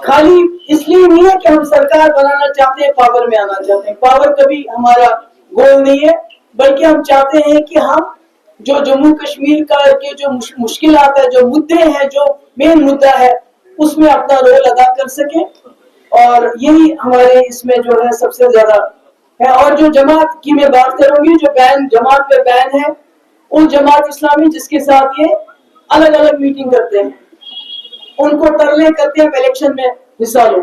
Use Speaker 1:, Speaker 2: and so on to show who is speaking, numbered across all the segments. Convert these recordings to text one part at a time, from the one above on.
Speaker 1: खाली इसलिए नहीं है कि हम सरकार बनाना चाहते हैं, पावर में आना चाहते हैं, पावर कभी हमारा गोल नहीं है, बल्कि हम चाहते हैं कि हम जो जम्मू कश्मीर का के जो मुश्किल आता है, जो मुद्दे हैं, जो मेन मुद्दा है, उसमें अपना रोल अदा कर सके, और यही हमारे इसमें जो है सबसे ज्यादा है। और जो जमात की मैं बात करूंगी, जो बैन जमात पे बैन है, उन जमात इस्लामी जिसके साथ ये अलग अलग मीटिंग करते हैं, उनको तरले करते हैं इलेक्शन में हिस्सा लो,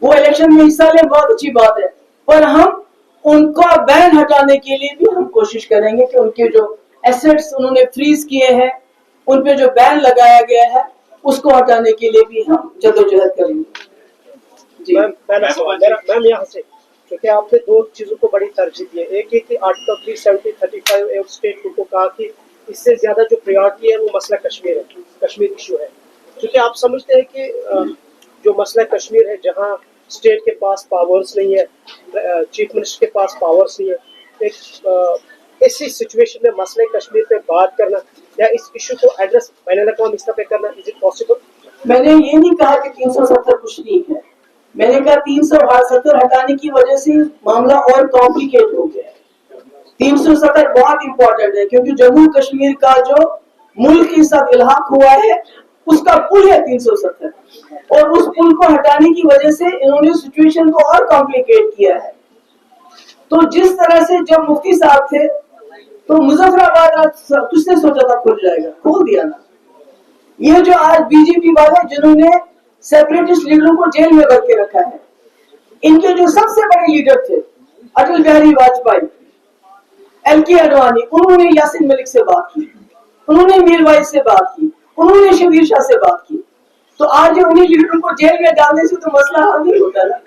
Speaker 1: वो इलेक्शन में हिस्सा ले, बहुत अच्छी बात है, पर हम उनका बैन हटाने के लिए भी हम कोशिश करेंगे कि उनके जो एसेट्स उन्होंने फ्रीज किए हैं, उन पे जो बैन लगाया गया है, उसको हटाने के लिए भी हम जद्दोजहद करेंगे। जी
Speaker 2: मैम यहाँ से क्योंकि आपने दो चीजों को बड़ी तरजीह दी है, एक है कि आर्टिकल 370-35 स्टेट को कहा कि इससे ज्यादा जो प्रायोरिटी है वो मसला कश्मीर है, कश्मीर इशू है, क्योंकि आप समझते हैं कि जो मसला कश्मीर है जहाँ स्टेट के पास पावर्स नहीं है, चीफ मिनिस्टर के पास पावर्स नहीं है, एक ऐसी सिचुएशन में मसले कश्मीर पे बात करना या इस इशू को एड्रेस बैनुल-अक़वामी स्तर पे करना, इज इट पॉसिबल?
Speaker 1: मैंने ये नहीं कहा कि 370 कुछ नहीं है, मैंने कहा 370 हटाने की वजह से मामला और कॉम्प्लिकेट हो गया है। 370 बहुत इंपॉर्टेंट है, क्योंकि जम्मू कश्मीर का जो मुल्क के साथ इल्हाक हुआ है उसका पुल है 370, और उस पुल को हटाने की वजह से इन्होंने सिचुएशन को और कॉम्प्लिकेट किया है। तो जिस तरह से जब मुफ्ती साहब थे तो मुजफ्फराबाद किसने सोचा था खुल जाएगा, खोल दिया ना। ये जो आज बीजेपी वाले जिन्होंने सेपरेटिस्ट लीडरों को जेल में भर के रखा है, इनके जो सबसे बड़े लीडर थे अटल बिहारी वाजपेयी, एल.के. अडवाणी, उन्होंने यासीन मलिक से बात की, उन्होंने मीरवाइज से बात की, उन्होंने शबीर शाह से बात की। तो आज उन्हीं लीडरों को जेल में डालने से तो मसला हल नहीं होता ना।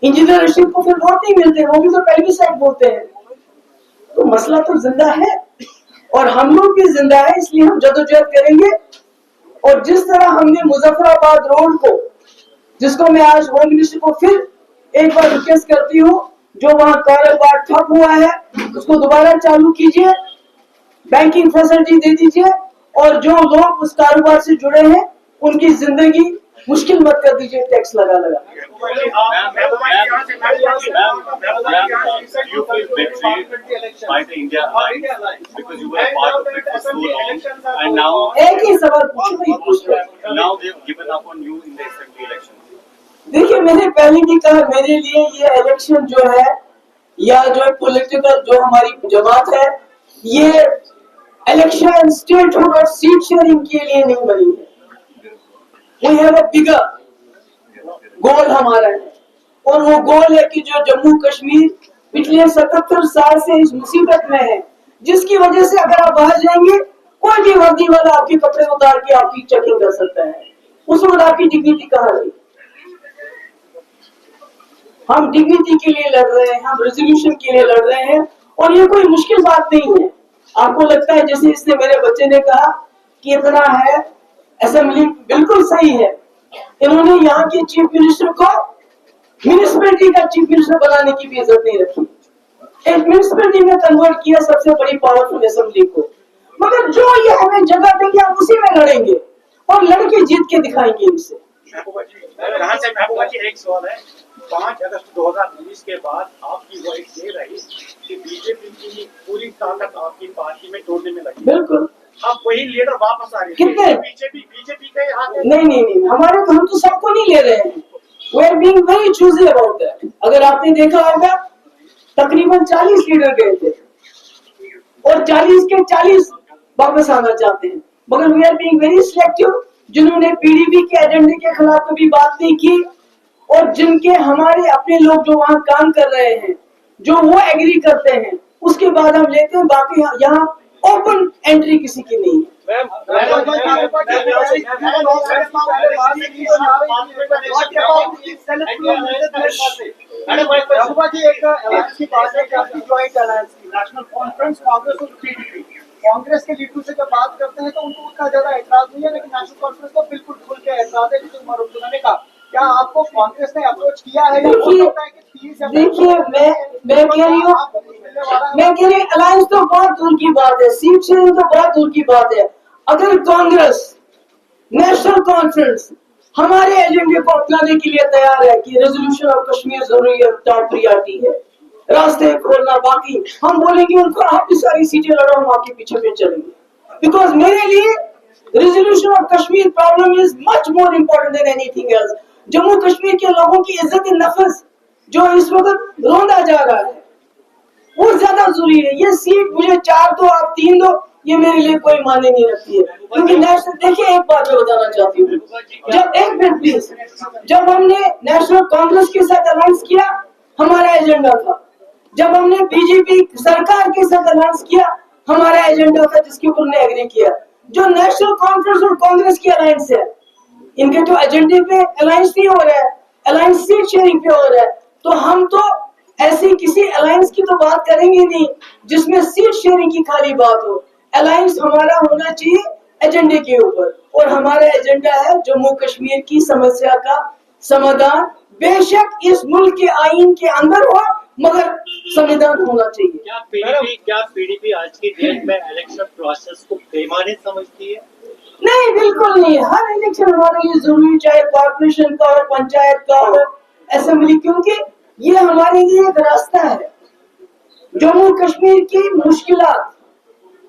Speaker 1: इंजीनियर रशीद को फिर वोट नहीं मिलते, वो भी तो पहली साइड बोलते हैं। तो मसला तो जिंदा है और हम लोग भी जिंदा है, इसलिए हम जद्दोजहद करेंगे। और जिस तरह हमने मुजफ्फराबाद रोड को, जिसको मैं आज होम मिनिस्टर को फिर एक बार रिक्वेस्ट करती हूँ, जो वहाँ कारोबार ठप हुआ है उसको दोबारा चालू कीजिए, बैंकिंग फैसिलिटी दे दीजिए, और जो लोग उस कारोबार से जुड़े हैं उनकी जिंदगी मुश्किल मत कर दीजिए टैक्स लगा लगा। एक ही सवाल देखिए, मैंने पहले भी कहा, मेरे लिए ये इलेक्शन जो है या जो पॉलिटिकल जो हमारी जमात है, ये इलेक्शन स्टेटहुड और सीट शेयरिंग के लिए नहीं बनी है। We have a bigger गोल हमारा है, और वो गोल है कि जो जम्मू कश्मीर पिछले 77 साल से इस मुसीबत में है, जिसकी वजह से अगर आप बाहर जाएंगे कोई भी वर्दी वाला आपके कपड़े उतार के आपकी चेकिंग कर सकता है, उस वक्त आपकी डिग्निटी कहाँ रही? हम डिग्निटी के लिए लड़ रहे हैं, हम रेजोल्यूशन के लिए लड़ रहे हैं, और ये कोई मुश्किल बात नहीं है। आपको लगता है जैसे इसने मेरे बच्चे ने कहा कि इतना है असेंबली, बिल्कुल सही है। इन्होंने यहाँ के चीफ मिनिस्टर को म्युनिसिपैलिटी का चीफ मिनिस्टर बनाने की भी इज्जत नहीं रखी, एक म्युनिसिपैलिटी में कन्वर्ट किया सबसे बड़ी पावरफुल असेंबली को। मगर जो ये हमें जगह देंगे हम उसी में लड़ेंगे और लड़के जीत के दिखाएंगे इनसे।
Speaker 2: एक सवाल है, 5 अगस्त 2019 के बाद आपकी वॉइस ये रही कि बीजेपी की पूरी ताकत आपकी पार्टी में जोड़ने में लगी।
Speaker 1: बिल्कुल,
Speaker 2: अब वही लीडर वापस आ रहे हैं।
Speaker 1: कितने?
Speaker 2: बीजेपी के हाथ में
Speaker 1: नहीं, हमारे तो हम तो सबको नहीं ले रहे हैं। We are being very choosy about that. अगर आपने देखा होगा तकरीबन 40 लीडर गए थे और 40 के 40 वापस आना चाहते हैं, मगर we are being very selective। जिन्होंने पीडीपी के एजेंडे के खिलाफ कभी बात नहीं की, और जिनके हमारे अपने लोग जो वहाँ काम कर रहे हैं, जो वो एग्री करते हैं, उसके बाद हम लेते हैं। बाकी यहाँ ओपन एंट्री किसी की नहीं है।
Speaker 3: कांग्रेस के लीडरों से जब बात करते हैं तो उनको उतना ज्यादा एतराज नहीं है, लेकिन नेशनल कॉन्फ्रेंस को बिल्कुल खुल के एतराज है, जिसे उमर अब्दुल्ला ने कहा। क्या आपको कांग्रेस ने अप्रोच किया है?
Speaker 1: देखिए मैं कह रही हूँ, میں کہہ رہی الائنس تو بہت دور کی بات ہے, سیٹ شیئرنگ تو بہت دور کی بات ہے. اگر کانگریس نیشنل کانفرنس ہمارے ایجنڈے کو اپنانے کے لیے تیار ہے کہ ریزولوشن آف کشمیر ضروری ہے, ٹاپ پریارٹی ہے, راستے کھولنا, باقی ہم بولیں گے ان کو آپ کی ساری سیٹیں لڑو, ہم آپ کے پیچھے پہ چلیں گے. بیکاز میرے لیے resolution of Kashmir problem is much more important then any thing else. Jammu Kashmir کے لوگوں کی عزت نفس جو اس وقت روندا جا رہا ہے وہ زیادہ ضروری ہے. یہ سیٹ مجھے 4 دو آپ 3 دو یہ میرے لیے کوئی معنی نہیں رکھتی ہے, کیونکہ نیشنل, دیکھیے ایک بات میں بتانا چاہتی ہوں, جب ایک منٹ پلیز, جب ہم نے نیشنل کانگریس کے ساتھ الائنس کیا ہمارا ایجنڈا تھا, جب ہم نے بی جے پی سرکار کے ساتھ الائنس کیا ہمارا ایجنڈا تھا جس کے اوپر نے ایگری کیا. جو نیشنل کانفرنس اور کانگریس کی الائنس ہے ان کے تو ایجنڈے پہ الائنس نہیں ہو رہا ہے, الائنس سیٹ شیئرنگ پہ ہو رہا ہے. تو ہم تو ایسی کسی الائنس کی تو بات کریں گے نہیں جس میں سیٹ شیئرنگ کی خالی بات ہو. الائنس ہمارا ہونا چاہیے ایجنڈے کے اوپر, اور ہمارا ایجنڈا ہے جموں کشمیر کی سمسیا کا سمادھان, بے شک اس ملک کے آئین کے اندر ہو مگر سمادھان ہونا چاہیے.
Speaker 4: کیا پی ڈی پی آج کی ڈیٹ میں الیکشن پروسیس کو بے معنی سمجھتی ہے؟
Speaker 1: نہیں, بالکل نہیں. ہر الیکشن ہمارے لیے ضروری, چاہے کارپوریشن کا ہو, پنچایت کا ہو, اسمبلی, کیونکہ یہ ہمارے لیے ایک راستہ ہے. جموں کشمیر کی مشکلات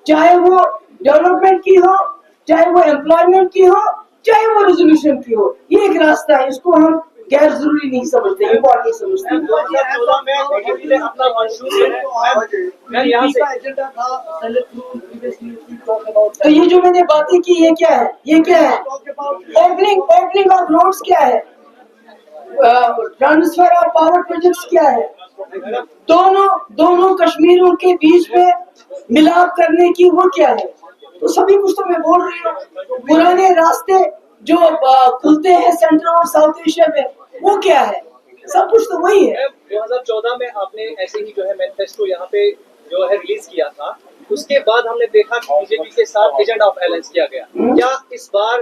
Speaker 1: چاہے وہ ڈیولپمنٹ کی ہو, چاہے وہ امپلائمنٹ کی ہو, چاہے وہ ریزولوشن کی ہو, یہ ایک راستہ ہے. اس کو ہم غیر ضروری نہیں سمجھتے, امپورٹنٹ سمجھتے ہیں.
Speaker 2: 2014 میں BJP نے اپنا منشور جو ہے میں یہاں سے ایجنڈا تھا
Speaker 1: تو یہ جو میں نے باتیں کی یہ کیا ہے, یہ کیا ہے, اوپننگ آف روڈز کیا ہے, ٹرانسفر آف پاور پروجیکٹس کیا ہے, دونوں کشمیروں کے بیچ میں ملاپ کرنے کی وہ کیا ہے. تو سبھی کچھ تو میں بول رہی ہوں, پرانے راستے جو کھلتے ہیں سینٹرل اور ساؤتھ ایشیا میں وہ کیا ہے, سب کچھ تو وہی ہے.
Speaker 2: 2014 میں آپ نے ایسے ہی جو ہے مینیفیسٹو یہاں پہ جو ہے ریلیز کیا تھا, اس کے بعد ہم نے دیکھا کہ بی جے پی کے ساتھ ایجنڈا آف الائنس کیا گیا. کیا اس بار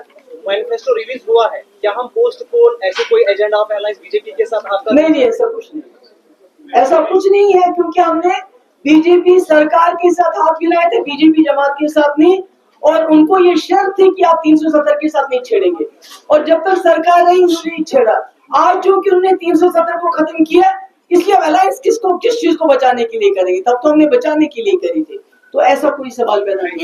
Speaker 2: مینیفیسٹو ریلیز ہوا ہے, کیا ہم پوسٹ پون ایسے کوئی agenda of alliance B J P کے ساتھ آپ کا؟
Speaker 1: نہیں, ایسا کچھ نہیں, ایسا کچھ نہیں ہے, کیونکہ ہم نے بی جے پی سرکار کے ساتھ ہاتھ ملائے تھے, بی جے پی جماعت کے ساتھ نہیں, اور ان کو یہ شرط تھی کہ آپ 370 کے ساتھ نہیں چھیڑیں گے, اور جب تک سرکار رہی انہوں نے نہیں چھیڑا. آج جو کہ انہوں نے 370 کو ختم کیا اس لیے الائنس کس چیز کو بچانے کے لیے کریں گے, تب تو ہم نے بچانے کے لیے کری تھی. تو ایسا کوئی سوال پیدا نہیں.